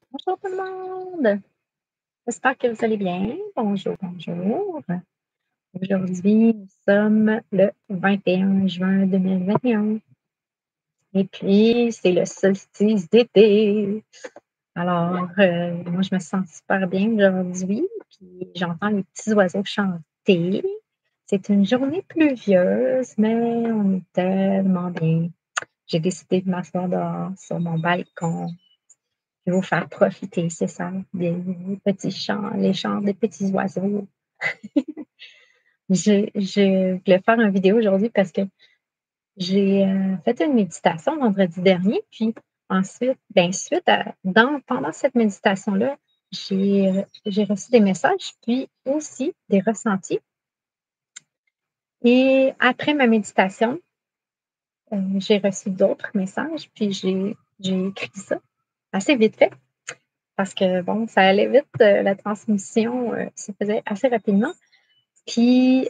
Bonjour tout le monde! J'espère que vous allez bien. Bonjour, bonjour. Aujourd'hui, nous sommes le 21 juin 2021 et puis c'est le solstice d'été. Alors, moi, je me sens super bien aujourd'hui, puis j'entends les petits oiseaux chanter. C'est une journée pluvieuse, mais on est tellement bien. J'ai décidé de m'asseoir dehors sur mon balcon. Je vais vous faire profiter, c'est ça, des petits chants, les chants des petits oiseaux. Je voulais faire une vidéo aujourd'hui parce que j'ai, fait une méditation vendredi dernier, puis ensuite, ben, suite à pendant cette méditation-là, j'ai reçu des messages, puis aussi des ressentis et après ma méditation, j'ai reçu d'autres messages, puis j'ai écrit ça assez vite fait. Parce que bon, ça allait vite, la transmission, se faisait assez rapidement. Puis,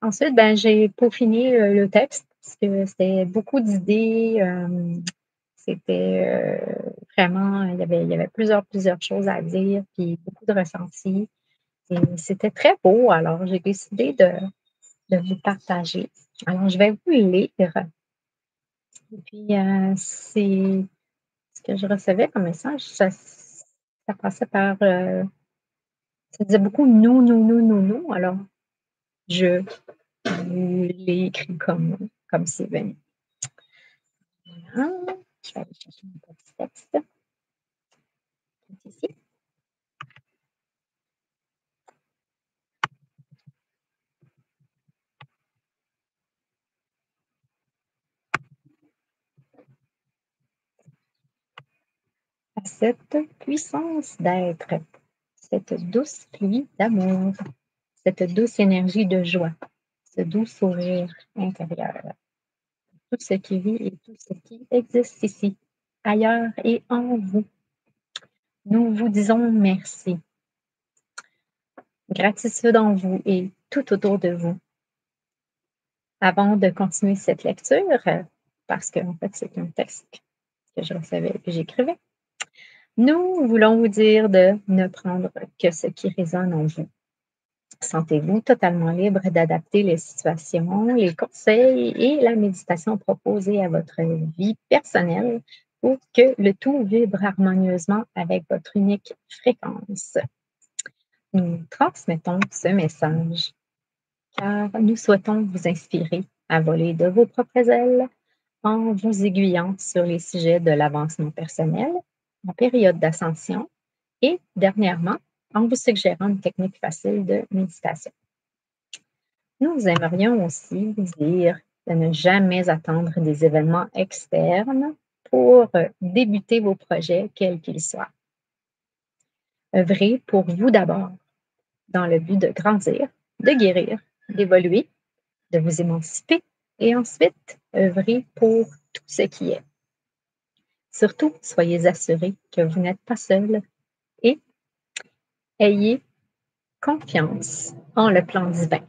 ensuite, ben, j'ai peaufiné, le texte parce que c'était beaucoup d'idées, c'était, vraiment il y avait plusieurs choses à dire, puis beaucoup de ressentis et c'était très beau. Alors j'ai décidé de vous partager. Alors je vais vous lire et puis, c'est ce que je recevais comme message, ça passait par, ça disait beaucoup: «Nous, nous, nous, nous, nous». Alors je vous l'ai écrit comme c'est venu. Voilà, je vais aller chercher mon petit texte qui est ici. À cette puissance d'être, cette douce pluie d'amour, cette douce énergie de joie, ce doux sourire intérieur, tout ce qui vit et tout ce qui existe ici, ailleurs et en vous. Nous vous disons merci. Gratitude en vous et tout autour de vous. Avant de continuer cette lecture, parce qu'en fait, c'est un texte que je recevais et que j'écrivais, nous voulons vous dire de ne prendre que ce qui résonne en vous. Sentez-vous totalement libre d'adapter les situations, les conseils et la méditation proposée à votre vie personnelle pour que le tout vibre harmonieusement avec votre unique fréquence. Nous transmettons ce message car nous souhaitons vous inspirer à voler de vos propres ailes en vous aiguillant sur les sujets de l'avancement personnel, en période d'ascension et dernièrement, en vous suggérant une technique facile de méditation. Nous aimerions aussi vous dire de ne jamais attendre des événements externes pour débuter vos projets, quels qu'ils soient. Œuvrez pour vous d'abord, dans le but de grandir, de guérir, d'évoluer, de vous émanciper et ensuite œuvrez pour tout ce qui est. Surtout, soyez assurés que vous n'êtes pas seul et ayez confiance en le plan divin.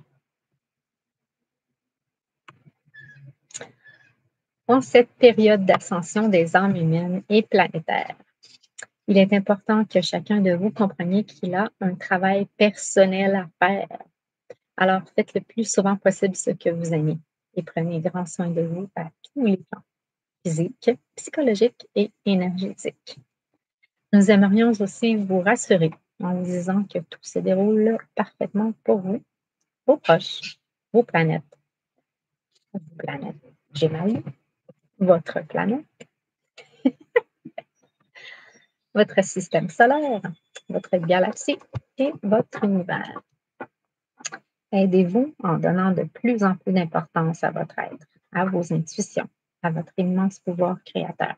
En cette période d'ascension des âmes humaines et planétaires, il est important que chacun de vous compreniez qu'il a un travail personnel à faire. Alors, faites le plus souvent possible ce que vous aimez et prenez grand soin de vous à tous les plans, physiques, psychologiques et énergétiques. Nous aimerions aussi vous rassurer en vous disant que tout se déroule parfaitement pour vous, vos proches, vos planètes Gemini, votre planète, votre système solaire, votre galaxie et votre univers. Aidez-vous en donnant de plus en plus d'importance à votre être, à vos intuitions, à votre immense pouvoir créateur.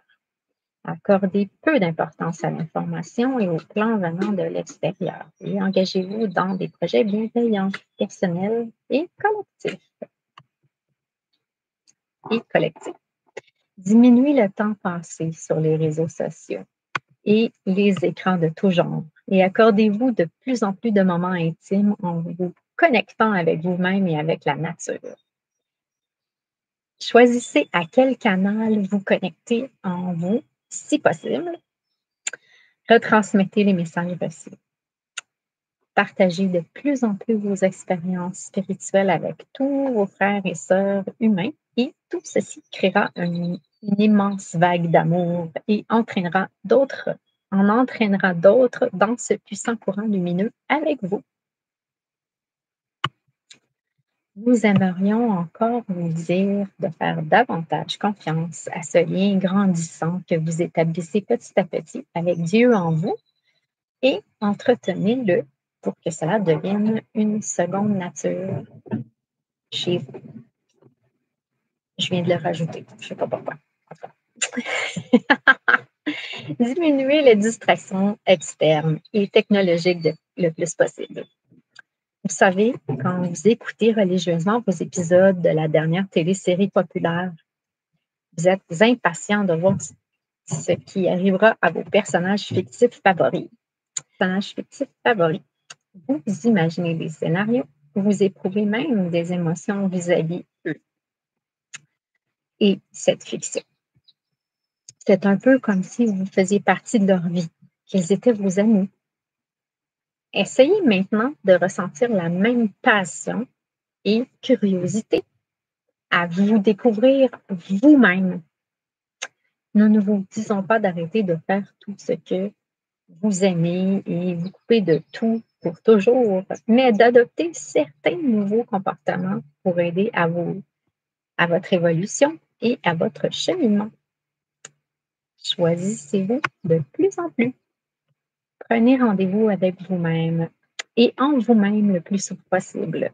Accordez peu d'importance à l'information et aux plans venant de l'extérieur et engagez-vous dans des projets bienveillants, personnels et collectifs. Diminuez le temps passé sur les réseaux sociaux et les écrans de tout genre et accordez-vous de plus en plus de moments intimes en vous connectant avec vous-même et avec la nature. Choisissez à quel canal vous connectez en vous, si possible. Retransmettez les messages reçus. Partagez de plus en plus vos expériences spirituelles avec tous vos frères et sœurs humains et tout ceci créera une immense vague d'amour et en entraînera d'autres dans ce puissant courant lumineux avec vous. Nous aimerions encore vous dire de faire davantage confiance à ce lien grandissant que vous établissez petit à petit avec Dieu en vous et entretenez-le pour que cela devienne une seconde nature chez vous. Je viens de le rajouter, je ne sais pas pourquoi. Diminuez les distractions externes et technologiques le plus possible. Vous savez, quand vous écoutez religieusement vos épisodes de la dernière télésérie populaire, vous êtes impatient de voir ce qui arrivera à vos personnages fictifs favoris. Vous imaginez des scénarios, vous éprouvez même des émotions vis-à-vis eux et cette fiction. C'est un peu comme si vous faisiez partie de leur vie, qu'ils étaient vos amis. Essayez maintenant de ressentir la même passion et curiosité à vous découvrir vous-même. Nous ne vous disons pas d'arrêter de faire tout ce que vous aimez et vous couper de tout pour toujours, mais d'adopter certains nouveaux comportements pour aider à votre évolution et à votre cheminement. Choisissez-vous de plus en plus. Prenez rendez-vous avec vous-même et en vous-même le plus souvent possible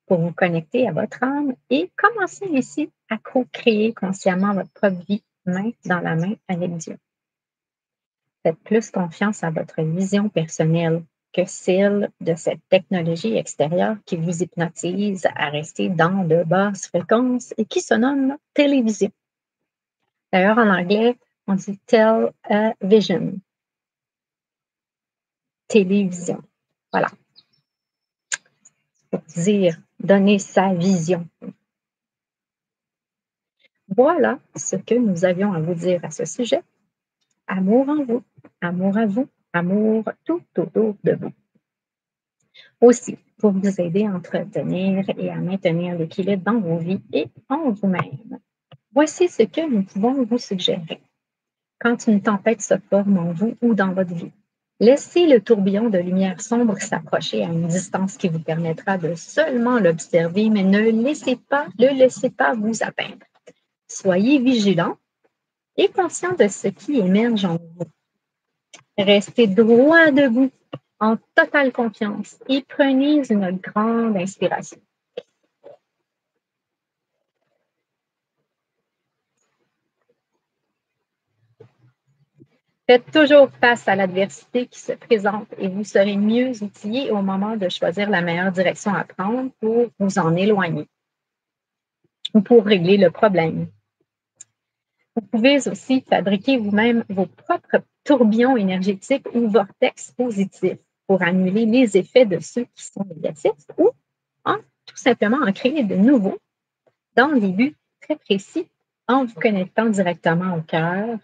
pour vous connecter à votre âme et commencer ainsi à co-créer consciemment votre propre vie main dans la main avec Dieu. Faites plus confiance à votre vision personnelle que celle de cette technologie extérieure qui vous hypnotise à rester dans de basses fréquences et qui se nomme télévision. D'ailleurs, en anglais, on dit television. Télévision. Voilà. Pour dire, donner sa vision. Voilà ce que nous avions à vous dire à ce sujet. Amour en vous, amour à vous, amour tout autour de vous. Aussi, pour vous aider à entretenir et à maintenir l'équilibre dans vos vies et en vous-même. Voici ce que nous pouvons vous suggérer. Quand une tempête se forme en vous ou dans votre vie, laissez le tourbillon de lumière sombre s'approcher à une distance qui vous permettra de seulement l'observer, mais ne le laissez pas vous atteindre. Soyez vigilants et conscient de ce qui émerge en vous. Restez droit debout, en totale confiance, et prenez une grande inspiration. Faites toujours face à l'adversité qui se présente et vous serez mieux outillé au moment de choisir la meilleure direction à prendre pour vous en éloigner ou pour régler le problème. Vous pouvez aussi fabriquer vous-même vos propres tourbillons énergétiques ou vortex positifs pour annuler les effets de ceux qui sont négatifs ou tout simplement en créer de nouveaux dans des buts très précis en vous connectant directement au cœur,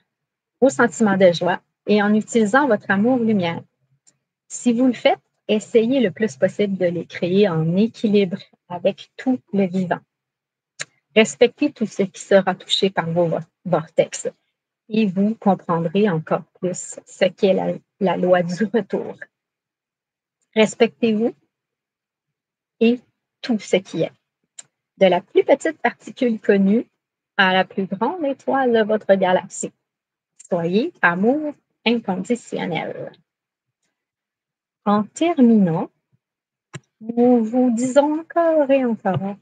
aux sentiments de joie et en utilisant votre amour-lumière. Si vous le faites, essayez le plus possible de les créer en équilibre avec tout le vivant. Respectez tout ce qui sera touché par vos vortex et vous comprendrez encore plus ce qu'est la loi du retour. Respectez-vous et tout ce qui est. De la plus petite particule connue à la plus grande étoile de votre galaxie. Soyez amour inconditionnel. En terminant, nous vous disons encore et encore,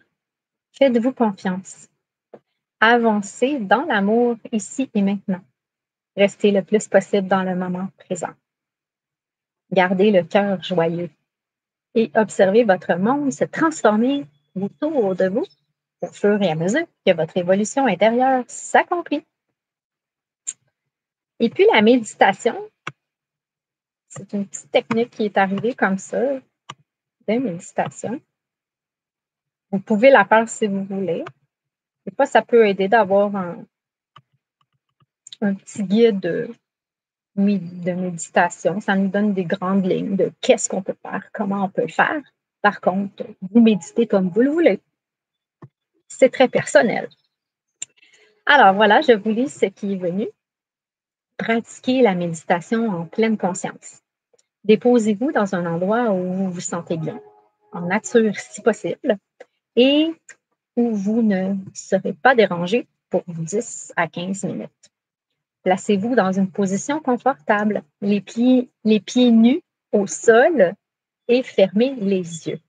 faites-vous confiance. Avancez dans l'amour ici et maintenant. Restez le plus possible dans le moment présent. Gardez le cœur joyeux et observez votre monde se transformer autour de vous au fur et à mesure que votre évolution intérieure s'accomplit. Et puis la méditation, c'est une petite technique qui est arrivée comme ça, de méditation. Vous pouvez la faire si vous voulez. Des fois, ça peut aider d'avoir un petit guide de méditation. Ça nous donne des grandes lignes de qu'est-ce qu'on peut faire, comment on peut le faire. Par contre, vous méditez comme vous le voulez. C'est très personnel. Alors voilà, je vous lis ce qui est venu. Pratiquez la méditation en pleine conscience. Déposez-vous dans un endroit où vous vous sentez bien, en nature si possible, et où vous ne serez pas dérangé pour 10 à 15 minutes. Placez-vous dans une position confortable, les pieds nus au sol et fermez les yeux.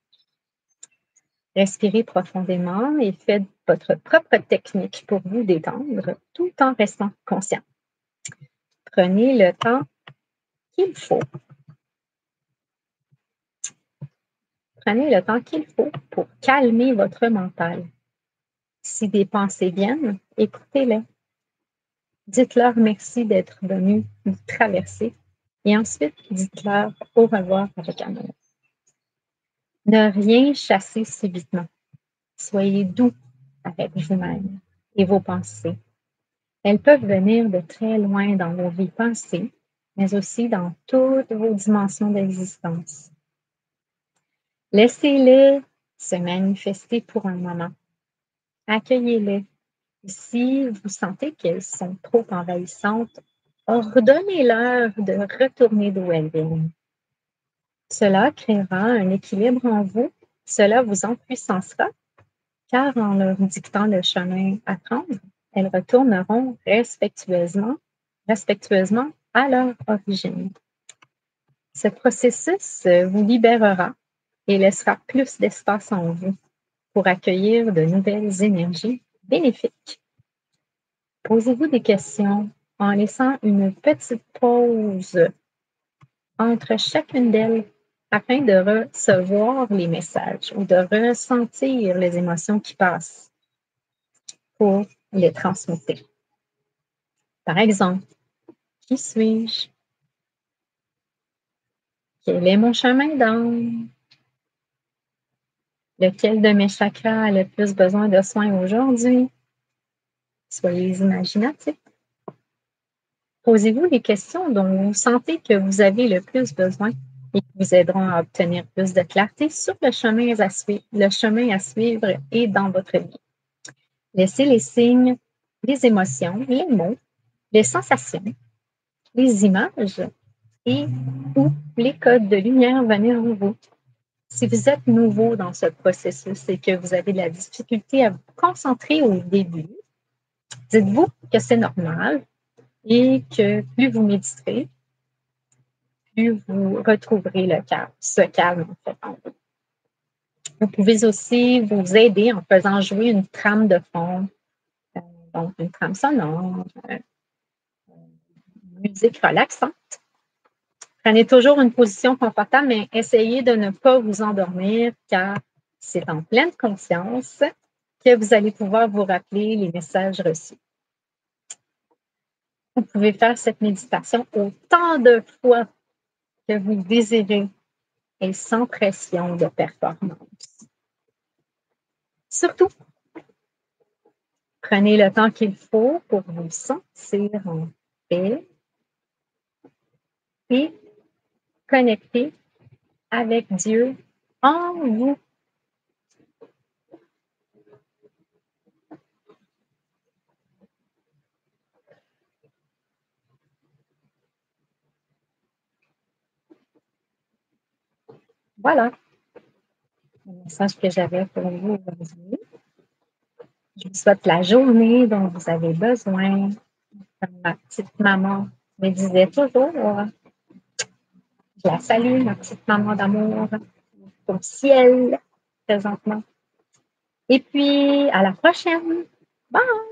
Respirez profondément et faites votre propre technique pour vous détendre tout en restant conscient. Prenez le temps qu'il faut. Prenez le temps qu'il faut pour calmer votre mental. Si des pensées viennent, écoutez-les. Dites-leur merci d'être venus vous traverser et ensuite dites-leur au revoir avec amour. Ne rien chasser subitement. Soyez doux avec vous-même et vos pensées. Elles peuvent venir de très loin dans vos vies passées, mais aussi dans toutes vos dimensions d'existence. Laissez-les se manifester pour un moment. Accueillez-les. Si vous sentez qu'elles sont trop envahissantes, ordonnez-leur de retourner d'où elles viennent. Cela créera un équilibre en vous. Cela vous empuissancera, car en leur dictant le chemin à prendre, elles retourneront respectueusement à leur origine. Ce processus vous libérera et laissera plus d'espace en vous pour accueillir de nouvelles énergies bénéfiques. Posez-vous des questions en laissant une petite pause entre chacune d'elles afin de recevoir les messages ou de ressentir les émotions qui passent pour les transmuter. Par exemple, qui suis-je? Quel est mon chemin d'âme? Lequel de mes chakras a le plus besoin de soins aujourd'hui? Soyez imaginatifs. Posez-vous les questions dont vous sentez que vous avez le plus besoin et qui vous aideront à obtenir plus de clarté sur le chemin à suivre et dans votre vie. Laissez les signes, les émotions, les mots, les sensations, les images et ou les codes de lumière venir en vous. Si vous êtes nouveau dans ce processus et que vous avez de la difficulté à vous concentrer au début, dites-vous que c'est normal et que plus vous méditerez, plus vous retrouverez ce calme en fait, en vous. Vous pouvez aussi vous aider en faisant jouer une trame de fond, donc une trame sonore, musique relaxante. Prenez toujours une position confortable, mais essayez de ne pas vous endormir car c'est en pleine conscience que vous allez pouvoir vous rappeler les messages reçus. Vous pouvez faire cette méditation autant de fois que vous désirez et sans pression de performance. Surtout, prenez le temps qu'il faut pour vous sentir en paix et connecter avec Dieu en vous. Voilà le message que j'avais pour vous aujourd'hui. Je vous souhaite la journée dont vous avez besoin. Comme ma petite maman me disait toujours, je la salue, ma petite maman d'amour, au ciel présentement. Et puis, à la prochaine. Bye!